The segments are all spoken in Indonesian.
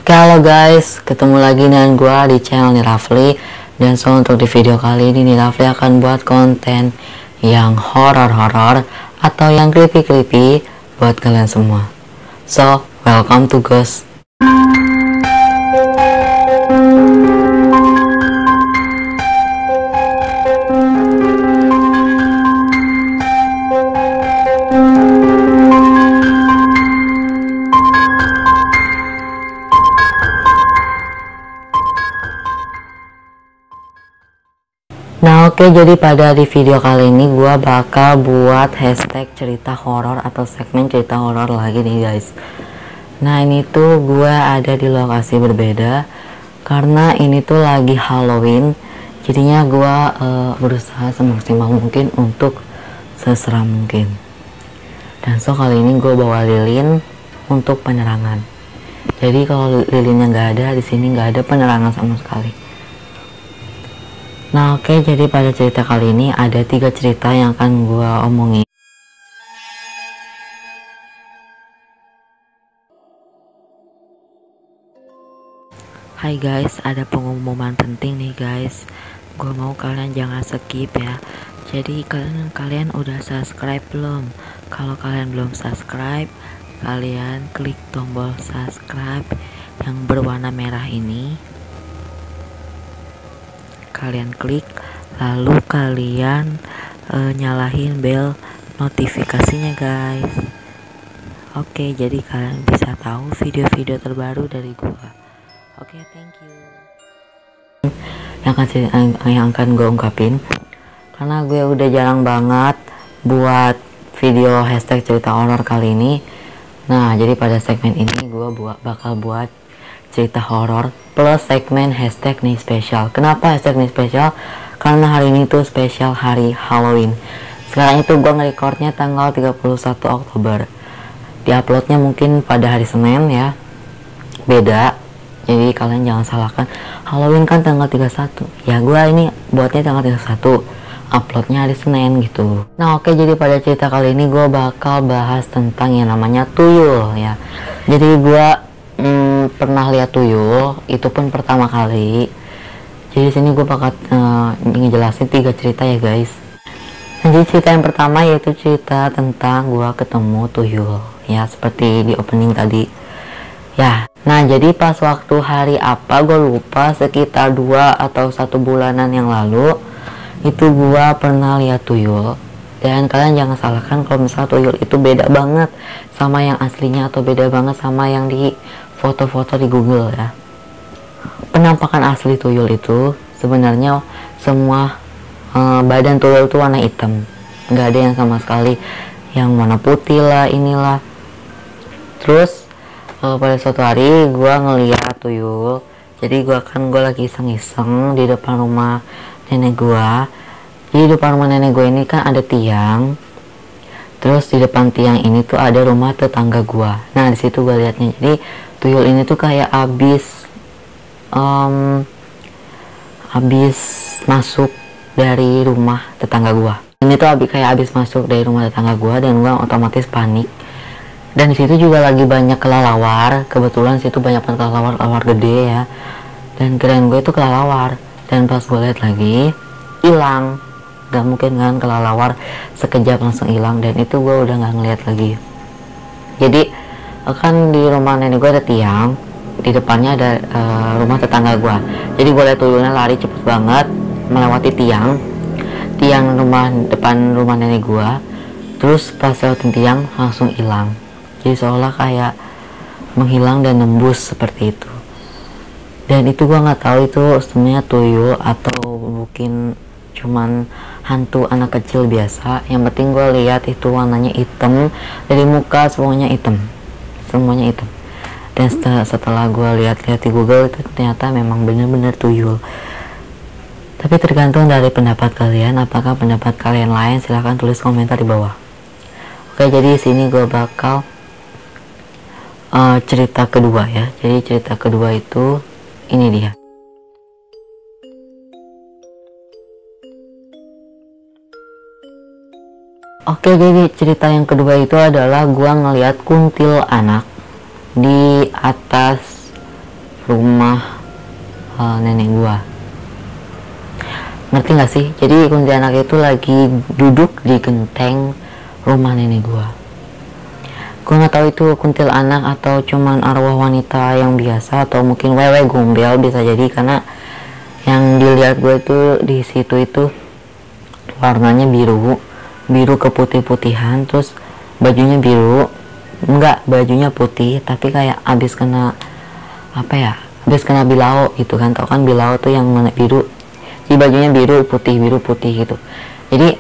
Oke, halo guys, ketemu lagi dengan gua di channel Nirafli. Dan untuk di video kali ini Nirafli akan buat konten yang horor-horor atau yang creepy-creepy buat kalian semua. So, welcome to Ghost. Nah oke, jadi pada di video kali ini gua bakal buat hashtag cerita horor atau segmen cerita horor lagi nih guys. Nah ini tuh gua ada di lokasi berbeda karena ini tuh lagi Halloween. Jadinya gua berusaha semaksimal mungkin untuk seseram mungkin. Dan so kali ini gua bawa lilin untuk penerangan. Jadi kalau lilinnya nggak ada di sini, nggak ada penerangan sama sekali. Nah oke, jadi pada cerita kali ini ada 3 cerita yang akan gua omongin. Hai guys, ada pengumuman penting nih guys. Gua mau kalian jangan skip ya. Jadi kalian udah subscribe belum? Kalau kalian belum subscribe, kalian klik tombol subscribe yang berwarna merah ini. Kalian klik, lalu kalian nyalain bel notifikasinya guys. Oke, jadi kalian bisa tahu video-video terbaru dari gua. Oke, thank you. Yang akan gue ungkapin, karena gue udah jarang banget buat video hashtag cerita horor kali ini. Nah jadi pada segmen ini gue bakal buat cerita horor plus segmen hashtag nih spesial. Kenapa hashtag nih spesial? Karena hari ini tuh spesial hari Halloween. Sekarang itu gue nge-recordnya tanggal 31 Oktober. Di-uploadnya mungkin pada hari Senin ya. Beda. Jadi kalian jangan salahkan. Halloween kan tanggal 31. Ya gue ini buatnya tanggal 31. Uploadnya hari Senin gitu. Nah oke, jadi pada cerita kali ini gue bakal bahas tentang yang namanya tuyul ya. Jadi gue pernah lihat tuyul, itu pun pertama kali. Jadi sini gue bakal ngejelasin 3 cerita ya guys. Nah, jadi cerita yang pertama yaitu cerita tentang gue ketemu tuyul ya, seperti di opening tadi ya. Nah jadi pas waktu hari apa gue lupa, sekitar 2 atau 1 bulanan yang lalu itu gue pernah lihat tuyul. Dan kalian jangan salahkan kalau misalnya tuyul itu beda banget sama yang aslinya atau beda banget sama yang di foto-foto di Google ya. Penampakan asli tuyul itu sebenarnya semua badan tuyul itu warna hitam, nggak ada yang sama sekali yang warna putih lah inilah. Terus pada suatu hari gue ngeliat tuyul, jadi gue lagi iseng-iseng di depan rumah nenek gue. Jadi di depan rumah nenek gue ini kan ada tiang. Terus di depan tiang ini tuh ada rumah tetangga gue. Nah di situ gue liatnya. Jadi tuyul ini tuh kayak abis masuk dari rumah tetangga gue. Ini tuh kayak abis masuk dari rumah tetangga gue, dan gue otomatis panik. Dan di situ juga lagi banyak kelelawar. Kebetulan situ banyak kelelawar gede ya. Dan keren gue itu kelelawar. Dan pas gue lihat lagi, hilang. Gak mungkin kan kelelawar sekejap langsung hilang. Dan itu gue udah gak ngeliat lagi. Jadi kan di rumah nenek gue ada tiang, di depannya ada rumah tetangga gue. Jadi gue liat tuyulnya lari cepet banget melewati tiang depan rumah nenek gue. Terus pas lewatin tiang langsung hilang. Jadi seolah kayak menghilang dan nembus seperti itu. Dan itu gue nggak tahu itu sebenarnya tuyul atau mungkin cuman hantu anak kecil biasa. Yang penting gue lihat itu warnanya hitam, dari muka semuanya hitam. Dan setelah gue lihat-lihat di Google, itu ternyata memang benar-benar tuyul. Tapi tergantung dari pendapat kalian. Apakah pendapat kalian lain? Silahkan tulis komentar di bawah. Oke, jadi sini gue bakal cerita kedua ya. Jadi cerita kedua itu ini dia. Oke, jadi cerita yang kedua itu adalah gua ngeliat kuntilanak di atas rumah nenek gua. Ngerti gak sih? Jadi kuntilanak itu lagi duduk di genteng rumah nenek gua. Gua nggak tahu itu kuntilanak atau cuman arwah wanita yang biasa atau mungkin wewe gombel, bisa jadi, karena yang dilihat gue itu di situ itu warnanya biru keputih-putihan, terus bajunya biru, enggak, bajunya putih tapi kayak abis kena abis kena bilao gitu kan. Tau kan bilao tuh yang warna biru, jadi bajunya biru putih gitu. Jadi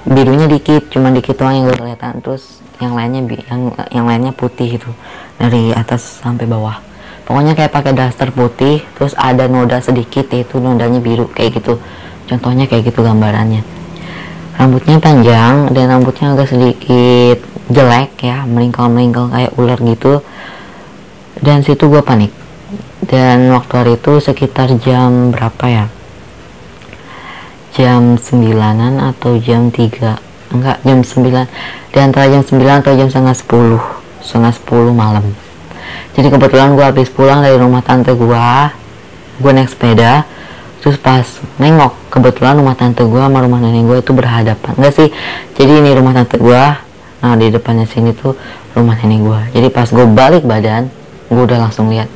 birunya dikit, cuman dikit doang yang gue kelihatan, terus yang lainnya putih gitu dari atas sampai bawah. Pokoknya kayak pakai daster putih, terus ada noda sedikit, yaitu nodanya biru kayak gitu. Contohnya kayak gitu gambarannya. Rambutnya panjang dan rambutnya agak sedikit jelek ya, melingkar kayak ular gitu. Dan situ gue panik. Dan waktu hari itu sekitar jam berapa ya? Jam 9-an atau jam 3? Enggak, jam 9. Di antara jam 9 atau jam setengah 10 malam. Jadi kebetulan gue habis pulang dari rumah tante gue naik sepeda, terus pas nengok, kebetulan rumah tante gue sama rumah nenek gue itu berhadapan. Enggak sih, jadi ini rumah tante gue, nah di depannya sini tuh rumah nenek gue. Jadi pas gue balik badan, gue udah langsung lihat.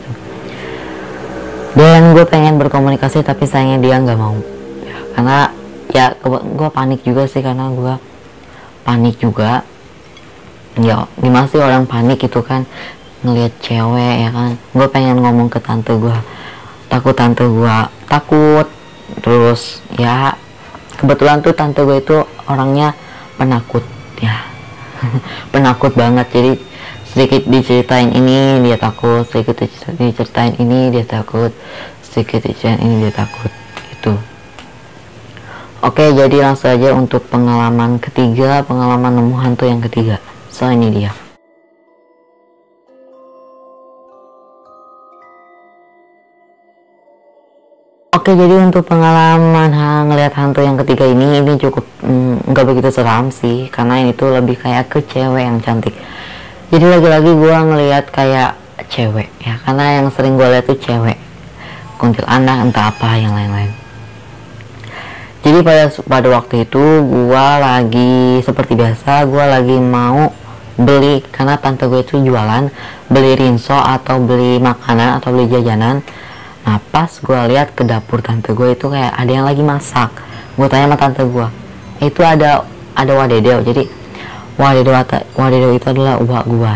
Dan gue pengen berkomunikasi tapi sayangnya dia nggak mau ya, karena ya gue panik juga sih, karena gue panik juga ya. Gimana sih orang panik itu kan, ngelihat cewek ya kan. Gue pengen ngomong ke tante gue, tante gue takut. Terus ya kebetulan tuh tante gue itu orangnya penakut ya penakut banget. Jadi sedikit diceritain ini dia takut, sedikit diceritain ini dia takut, sedikit diceritain ini dia takut gitu. Oke, jadi langsung aja untuk pengalaman ketiga, pengalaman nemu hantu yang ketiga. So ini dia. Oke, jadi untuk pengalaman ngelihat hantu yang ketiga ini cukup nggak begitu seram sih, karena ini tuh lebih kayak ke cewek yang cantik. Jadi lagi-lagi gue ngelihat kayak cewek ya, karena yang sering gue lihat tuh cewek, kuntilanak entah apa yang lain-lain. Jadi pada waktu itu gue lagi seperti biasa, gue lagi mau beli, karena tante gue itu jualan, beli rinso atau beli makanan atau beli jajanan. Nah pas gue lihat ke dapur tante gue itu kayak ada yang lagi masak. Gue tanya sama tante gue, itu ada wadedeo. Jadi wadedeo itu adalah uak gue.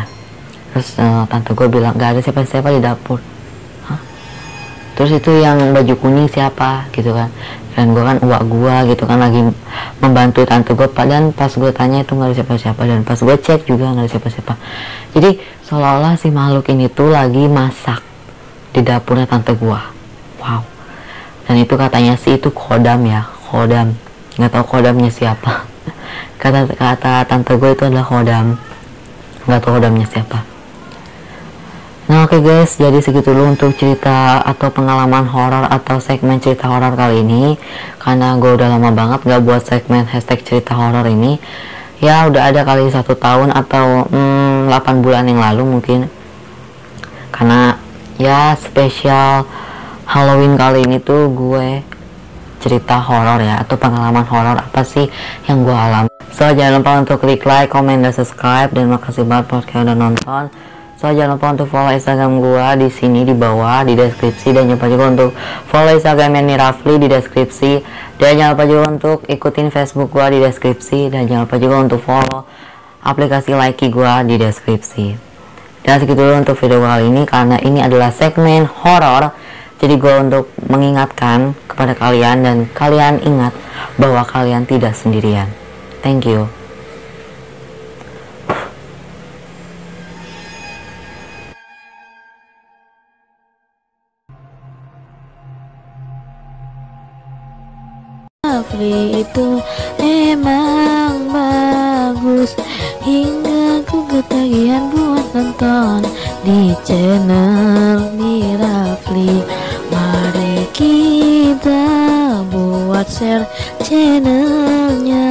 Terus tante gue bilang gak ada siapa-siapa di dapur. Hah? Terus itu yang baju kuning siapa gitu kan. Dan gue kan uak gue gitu kan lagi membantu tante gue. Dan pas gue tanya itu gak ada siapa-siapa, dan pas gue cek juga gak ada siapa-siapa. Jadi seolah-olah si makhluk ini tuh lagi masak di dapurnya tante gua. Wow. Dan itu katanya sih itu kodam ya, kodam. Nggak tahu kodamnya siapa. kata tante gue itu adalah kodam. Nggak tahu kodamnya siapa. Nah oke guys, jadi segitu dulu untuk cerita atau pengalaman horor atau segmen cerita horor kali ini. Karena gue udah lama banget gak buat segmen hashtag cerita horor ini. Ya udah ada kali 1 tahun atau 8 bulan yang lalu mungkin. Karena ya spesial Halloween kali ini tuh gue cerita horor ya, atau pengalaman horor apa sih yang gue alami. So jangan lupa untuk klik like, comment, dan subscribe, dan makasih banget buat kalian udah nonton. So jangan lupa untuk follow Instagram gue di sini di bawah di deskripsi, dan jangan lupa juga untuk follow Instagram Eni Rafli di deskripsi, dan jangan lupa juga untuk ikutin Facebook gue di deskripsi, dan jangan lupa juga untuk follow aplikasi Likee gue di deskripsi. Dan segitu dulu untuk video kali ini, karena ini adalah segmen horor. Jadi gue untuk mengingatkan kepada kalian, dan kalian ingat bahwa kalian tidak sendirian. Thank you. Rafli itu emang bagus, hingga ku ketagihan buat nonton di channel di Rafli. Mari kita buat share channelnya.